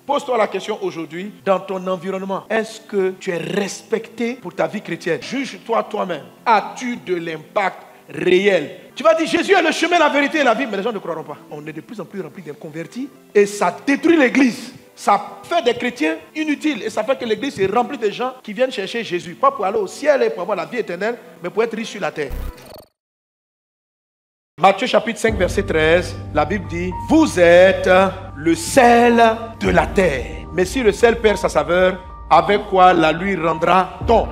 Pose-toi la question aujourd'hui, dans ton environnement, est-ce que tu es respecté pour ta vie chrétienne? Juge-toi toi-même. As-tu de l'impact réel? Tu vas dire, Jésus est le chemin, la vérité et la vie, mais les gens ne croiront pas. On est de plus en plus rempli d'inconvertis et ça détruit l'église. Ça fait des chrétiens inutiles et ça fait que l'église est remplie de gens qui viennent chercher Jésus. Pas pour aller au ciel et pour avoir la vie éternelle, mais pour être riche sur la terre. Matthieu chapitre 5 verset 13, la Bible dit, vous êtes le sel de la terre. Mais si le sel perd sa saveur, avec quoi la lui rendra-t-on?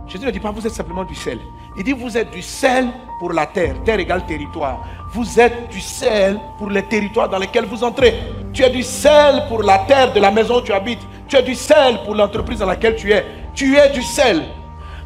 Jésus ne dit pas vous êtes simplement du sel. Il dit vous êtes du sel pour la terre. Terre égale territoire. Vous êtes du sel pour les territoires dans lesquels vous entrez. Tu es du sel pour la terre de la maison où tu habites. Tu es du sel pour l'entreprise dans laquelle tu es. Tu es du sel.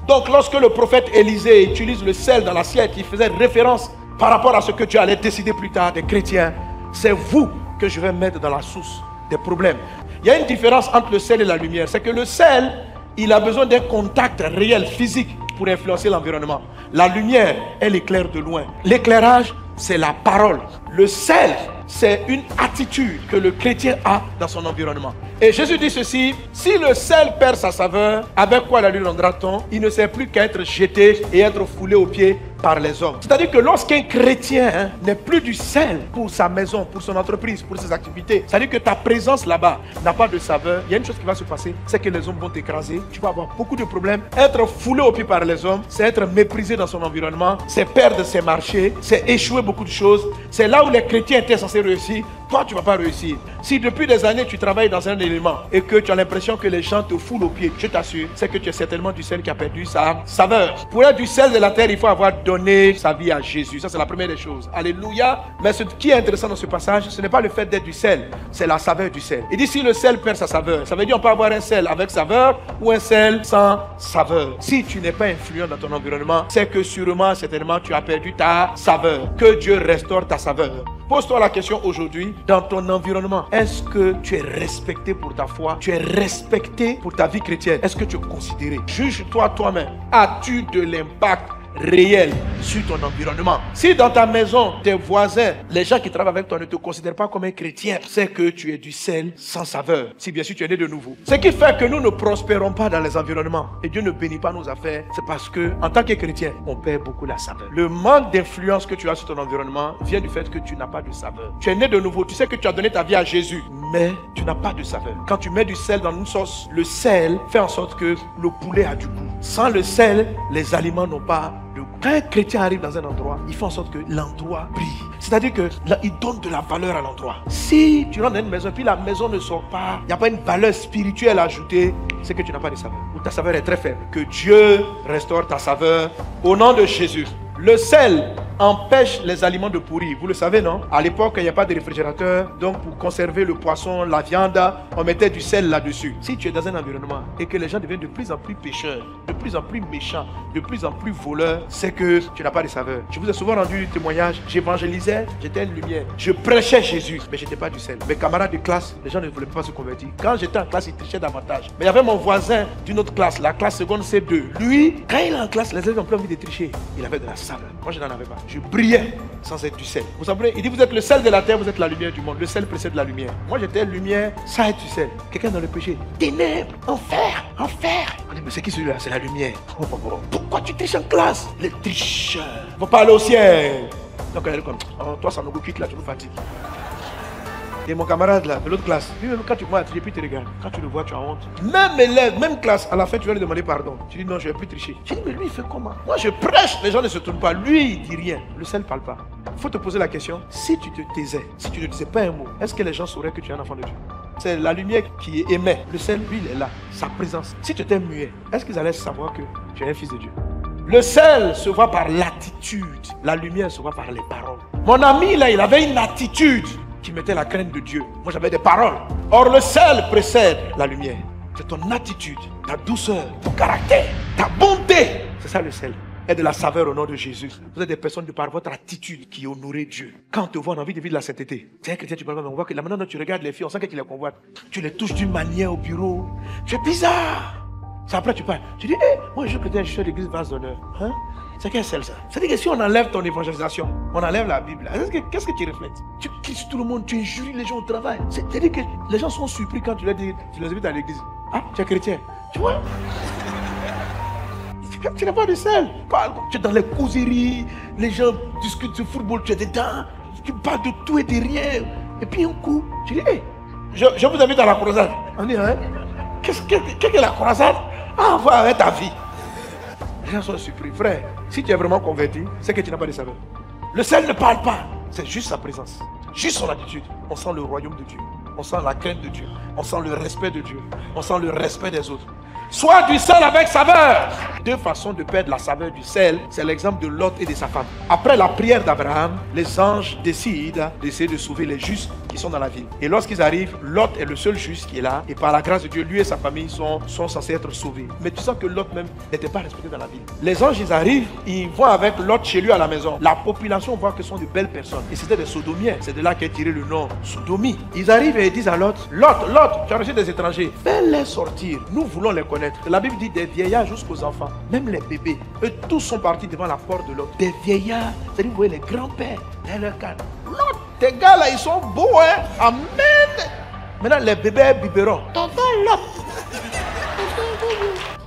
Donc lorsque le prophète Élisée utilise le sel dans l'assiette, il faisait référence par rapport à ce que tu allais décider plus tard des chrétiens. C'est vous que je vais mettre dans la source des problèmes. Il y a une différence entre le sel et la lumière. C'est que le sel, il a besoin d'un contact réel, physique, pour influencer l'environnement. La lumière, elle éclaire de loin. L'éclairage, c'est la parole. Le sel, c'est une attitude que le chrétien a dans son environnement. Et Jésus dit ceci, si le sel perd sa saveur, avec quoi la lui rendra-t-on? Il ne sert plus qu'à être jeté et être foulé aux pieds par les hommes. C'est-à-dire que lorsqu'un chrétien n'est plus du sel pour sa maison, pour son entreprise, pour ses activités, c'est-à-dire que ta présence là-bas n'a pas de saveur, il y a une chose qui va se passer, c'est que les hommes vont t'écraser, tu vas avoir beaucoup de problèmes. Être foulé aux pieds par les hommes, c'est être méprisé dans son environnement, c'est perdre ses marchés, c'est échouer beaucoup de choses. C'est là où les chrétiens étaient censés réussir. Toi, tu ne vas pas réussir. Si depuis des années, tu travailles dans un élément et que tu as l'impression que les gens te foulent aux pieds, je t'assure, c'est que tu es certainement du sel qui a perdu sa saveur. Pour être du sel de la terre, il faut avoir donné sa vie à Jésus. Ça, c'est la première des choses. Alléluia. Mais ce qui est intéressant dans ce passage, ce n'est pas le fait d'être du sel, c'est la saveur du sel. Il dit si le sel perd sa saveur, ça veut dire qu'on peut avoir un sel avec saveur ou un sel sans saveur. Si tu n'es pas influent dans ton environnement, c'est que sûrement, certainement, tu as perdu ta saveur. Que Dieu restaure ta saveur. Pose-toi la question aujourd'hui, dans ton environnement, est-ce que tu es respecté pour ta foi? Tu es respecté pour ta vie chrétienne? Est-ce que tu es considéré? Juge-toi toi-même. As-tu de l'impact réel sur ton environnement? Si dans ta maison, tes voisins, les gens qui travaillent avec toi ne te considèrent pas comme un chrétien, c'est que tu es du sel sans saveur. Si bien sûr tu es né de nouveau. Ce qui fait que nous ne prospérons pas dans les environnements et Dieu ne bénit pas nos affaires, c'est parce que en tant que chrétien, on perd beaucoup la saveur. Le manque d'influence que tu as sur ton environnement vient du fait que tu n'as pas de saveur. Tu es né de nouveau, tu sais que tu as donné ta vie à Jésus, mais tu n'as pas de saveur. Quand tu mets du sel dans une sauce, le sel fait en sorte que le poulet a du goût. Sans le sel, les aliments n'ont pas de goût. Quand un chrétien arrive dans un endroit, il fait en sorte que l'endroit brille. C'est-à-dire qu'il donne de la valeur à l'endroit. Si tu rentres dans une maison, puis la maison ne sort pas, il n'y a pas une valeur spirituelle ajoutée, c'est que tu n'as pas de saveur. Ou ta saveur est très faible. Que Dieu restaure ta saveur au nom de Jésus. Le sel empêche les aliments de pourrir. Vous le savez, non? À l'époque, il n'y a pas de réfrigérateur. Donc, pour conserver le poisson, la viande, on mettait du sel là-dessus. Si tu es dans un environnement et que les gens deviennent de plus en plus pécheurs, de plus en plus méchants, de plus en plus voleurs, c'est que tu n'as pas de saveur. Je vous ai souvent rendu témoignage. J'évangélisais, j'étais une lumière. Je prêchais Jésus, mais je n'étais pas du sel. Mes camarades de classe, les gens ne voulaient pas se convertir. Quand j'étais en classe, ils trichaient davantage. Mais il y avait mon voisin d'une autre classe, la classe seconde C2. Lui, quand il est en classe, les élèves n'ont plus envie de tricher. Il avait de la saveur. Moi, je n'en avais pas. Je brillais sans être du sel. Vous savez, il dit vous êtes le sel de la terre, vous êtes la lumière du monde. Le sel précède la lumière. Moi, j'étais lumière sans être du sel. Quelqu'un dans le péché. Ténèbres, enfer, enfer. On dit mais c'est qui celui-là? C'est la lumière. Pourquoi tu triches en classe? Les tricheurs. Il ne faut pas aller au ciel. Donc, elle est comme toi, ça nous quitte là, tu nous fatigues. Et mon camarade là, de l'autre classe, lui, quand tu vois tricher, puis tu regardes. Quand tu le vois, tu as honte. Même élève, même classe, à la fin, tu vas lui demander pardon. Tu dis non, je ne vais plus tricher. Je dis, mais lui, il fait comment? Moi, je prêche, les gens ne se tournent pas. Lui, il dit rien. Le sel ne parle pas. Il faut te poser la question, si tu te taisais, si tu ne disais pas un mot, est-ce que les gens sauraient que tu es un enfant de Dieu? C'est la lumière qui émet. Le sel, lui, il est là. Sa présence. Si tu étais muet, est-ce qu'ils allaient savoir que tu es un fils de Dieu? Le sel se voit par l'attitude. La lumière se voit par les paroles. Mon ami, là, il avait une attitude qui mettait la crainte de Dieu. Moi, j'avais des paroles. Or, le sel précède la lumière. C'est ton attitude, ta douceur, ton caractère, ta bonté. C'est ça le sel. Et de la saveur au nom de Jésus. Vous êtes des personnes de par votre attitude qui honorez Dieu. Quand on te voit, on a envie de vivre la sainteté. Tu es un chrétien, tu parles, mais on voit que la manière dont tu regardes les filles, on sent que tu les convoites. Tu les touches d'une manière au bureau. Tu es bizarre. C'est après tu parles. Tu dis, hé, moi je suis chrétien, je suis à l'église Vase d'honneur. Hein? C'est quel sel ça? C'est-à-dire que si on enlève ton évangélisation, on enlève la Bible, qu'est-ce que tu reflètes? Tu quittes tout le monde, tu injuries les gens au travail. C'est-à-dire que les gens sont surpris quand tu les invites à l'église. Ah, tu es chrétien. Tu vois? Tu n'as pas de sel. Tu es dans les causeries, les gens discutent de football, tu es dedans, tu parles de tout et de rien. Et puis un coup, tu dis, hé, je vous invite à la croisade. On dit, hein? Qu'est-ce que la croisade? Ah, voir avec ta vie. Les gens sont surpris. Frère, si tu es vraiment converti, c'est que tu n'as pas de saveur. Le sel ne parle pas. C'est juste sa présence. Juste son attitude. On sent le royaume de Dieu. On sent la crainte de Dieu. On sent le respect de Dieu. On sent le respect des autres. Soit du sel avec saveur. Deux façons de perdre la saveur du sel, c'est l'exemple de Lot et de sa femme. Après la prière d'Abraham, les anges décident d'essayer de sauver les justes qui sont dans la ville. Et lorsqu'ils arrivent, Lot est le seul juste qui est là. Et par la grâce de Dieu, lui et sa famille sont censés être sauvés. Mais tu sens que Lot même n'était pas respecté dans la ville. Les anges, ils arrivent, ils vont avec Lot chez lui à la maison. La population voit que ce sont de belles personnes. Et c'était des sodomiens. C'est de là qu'est tiré le nom sodomie. Ils arrivent et ils disent à Lot, Lot, tu as reçu des étrangers. Fais-les sortir. Nous voulons les connaître. La Bible dit des vieillards jusqu'aux enfants, même les bébés. Eux tous sont partis devant la porte de Lot. Des vieillards, c'est-à-dire vous voyez les grands-pères dans leur cadre. Lot, tes gars là, ils sont beaux, hein. Amen. Maintenant, les bébés biberons. Tonton Lot.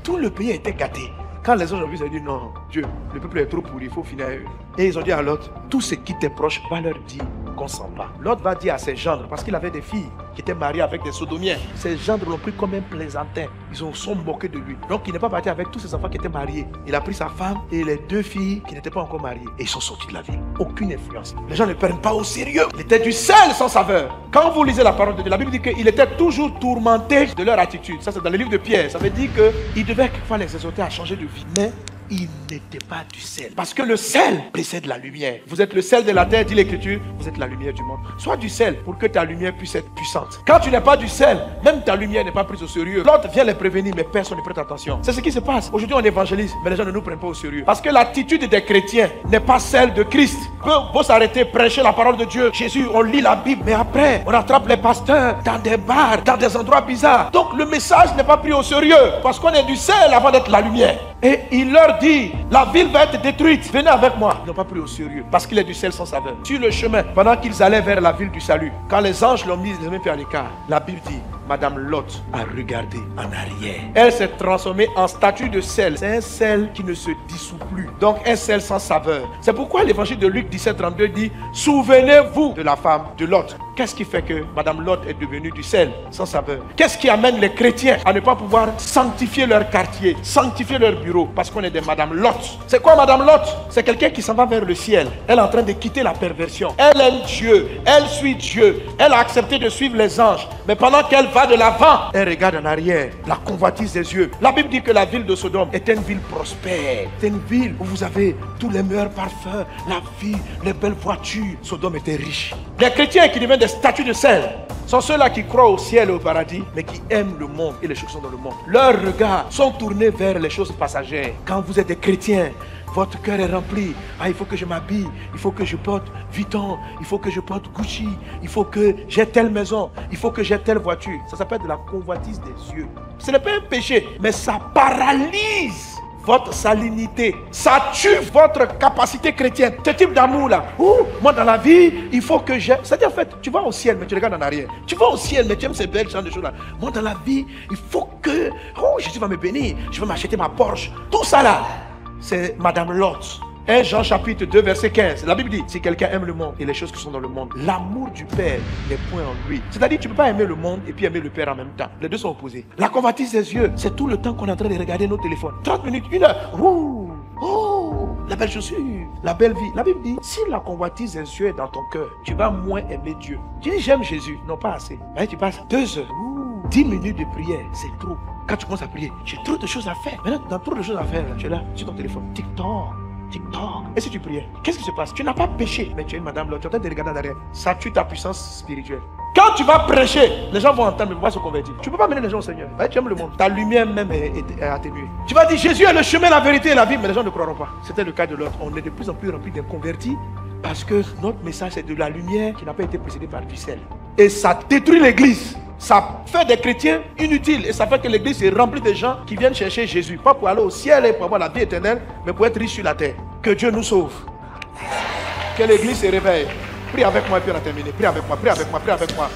Tout le pays était gâté. Quand les anges ont vu, ils ont dit non, Dieu, le peuple est trop pourri, il faut finir avec eux. Et ils ont dit à Lot, tout ce qui t'est proche va leur dire qu'on s'en va. Lot va dire à ses gendres, parce qu'il avait des filles qui étaient mariées avec des sodomiens. Ses gendres l'ont pris comme un plaisantin. Ils sont moqués de lui. Donc il n'est pas parti avec tous ses enfants qui étaient mariés. Il a pris sa femme et les deux filles qui n'étaient pas encore mariées. Et ils sont sortis de la ville. Aucune influence. Les gens ne prennent pas au sérieux. Il était du sel sans saveur. Quand vous lisez la parole de Dieu, la Bible dit qu'il était toujours tourmenté de leur attitude. Ça c'est dans le livre de Pierre. Ça veut dire qu'il devait quelquefois les exhorter à changer de vie. Mais il n'était pas du sel. Parce que le sel précède la lumière. Vous êtes le sel de la terre, dit l'Écriture. Vous êtes la lumière du monde. Sois du sel pour que ta lumière puisse être puissante. Quand tu n'es pas du sel, même ta lumière n'est pas prise au sérieux. L'autre vient les prévenir, mais personne ne prête attention. C'est ce qui se passe. Aujourd'hui, on évangélise, mais les gens ne nous prennent pas au sérieux. Parce que l'attitude des chrétiens n'est pas celle de Christ. On peut s'arrêter, prêcher la parole de Dieu. Jésus, on lit la Bible, mais après, on attrape les pasteurs dans des bars, dans des endroits bizarres. Donc, le message n'est pas pris au sérieux. Parce qu'on est du sel avant d'être la lumière. Et il leur dit, la ville va être détruite, venez avec moi. Ils n'ont pas pris au sérieux, parce qu'il est du sel sans saveur. Sur le chemin, pendant qu'ils allaient vers la ville du salut, quand les anges l'ont mis les mains à l'écart, la Bible dit, Madame Lot a regardé en arrière. Elle s'est transformée en statue de sel. C'est un sel qui ne se dissout plus. Donc un sel sans saveur. C'est pourquoi l'évangile de Luc 17:32 dit, souvenez-vous de la femme de Lot. Qu'est-ce qui fait que Madame Lot est devenue du sel sans saveur? Qu'est-ce qui amène les chrétiens à ne pas pouvoir sanctifier leur quartier, sanctifier leur bureau? Parce qu'on est des Madame Lot. C'est quoi Madame Lot? C'est quelqu'un qui s'en va vers le ciel. Elle est en train de quitter la perversion. Elle aime Dieu. Elle suit Dieu. Elle a accepté de suivre les anges. Mais pendant qu'elle va de l'avant, elle regarde en arrière. La convoitise des yeux. La Bible dit que la ville de Sodome est une ville prospère. C'est une ville où vous avez tous les meilleurs parfums, la vie, les belles voitures. Sodome était riche. Les chrétiens qui deviennent des statues de sel sont ceux-là qui croient au ciel et au paradis, mais qui aiment le monde et les choses qui sont dans le monde. Leurs regards sont tournés vers les choses passagères. Quand vous êtes des chrétiens, votre cœur est rempli. Ah, il faut que je m'habille, il faut que je porte Vuitton, il faut que je porte Gucci, il faut que j'ai telle maison, il faut que j'ai telle voiture. Ça s'appelle de la convoitise des yeux. Ce n'est pas un péché, mais ça paralyse votre salinité. Ça tue votre capacité chrétienne. Ce type d'amour là. Moi dans la vie, il faut que j'ai... C'est-à-dire en fait, tu vas au ciel mais tu regardes en arrière. Tu vas au ciel mais tu aimes ces belles gens de choses là. Moi dans la vie, il faut que... Oh, Jésus va me bénir. Je vais m'acheter ma Porsche. Tout ça là, c'est Madame Lot. 1 Jean chapitre 2 verset 15. La Bible dit, si quelqu'un aime le monde et les choses qui sont dans le monde, l'amour du Père n'est point en lui. C'est-à-dire, tu ne peux pas aimer le monde et puis aimer le Père en même temps. Les deux sont opposés. La convoitise des yeux, c'est tout le temps qu'on est en train de regarder nos téléphones. 30 minutes, 1 heure. Oh, la belle chaussure, la belle vie. La Bible dit, si la convoitise des yeux est dans ton cœur, tu vas moins aimer Dieu. Tu dis, j'aime Jésus. Non, pas assez. Là, tu passes 2 heures. 10 minutes de prière, c'est trop. Quand tu commences à prier, j'ai trop de choses à faire. Maintenant, dans trop de choses à faire, tu es là, sur ton téléphone. TikTok. Et si tu priais, qu'est-ce qui se passe? Tu n'as pas péché, mais tu es une madame là, tu es en train de regarder en arrière. Ça tue ta puissance spirituelle. Quand tu vas prêcher, les gens vont entendre, mais vont se convertir. Tu ne peux pas mener les gens au Seigneur. Tu aimes le monde. Ta lumière même est atténuée. Tu vas dire, Jésus est le chemin, la vérité et la vie, mais les gens ne croiront pas. C'était le cas de l'autre. On est de plus en plus rempli d'inconvertis parce que notre message est de la lumière qui n'a pas été précédée par du sel. Et ça détruit l'église. Ça fait des chrétiens inutiles et ça fait que l'église est remplie de gens qui viennent chercher Jésus. Pas pour aller au ciel et pour avoir la vie éternelle, mais pour être riche sur la terre. Que Dieu nous sauve. Que l'église se réveille. Prie avec moi et puis on a terminé. Prie avec moi, prie avec moi, prie avec moi.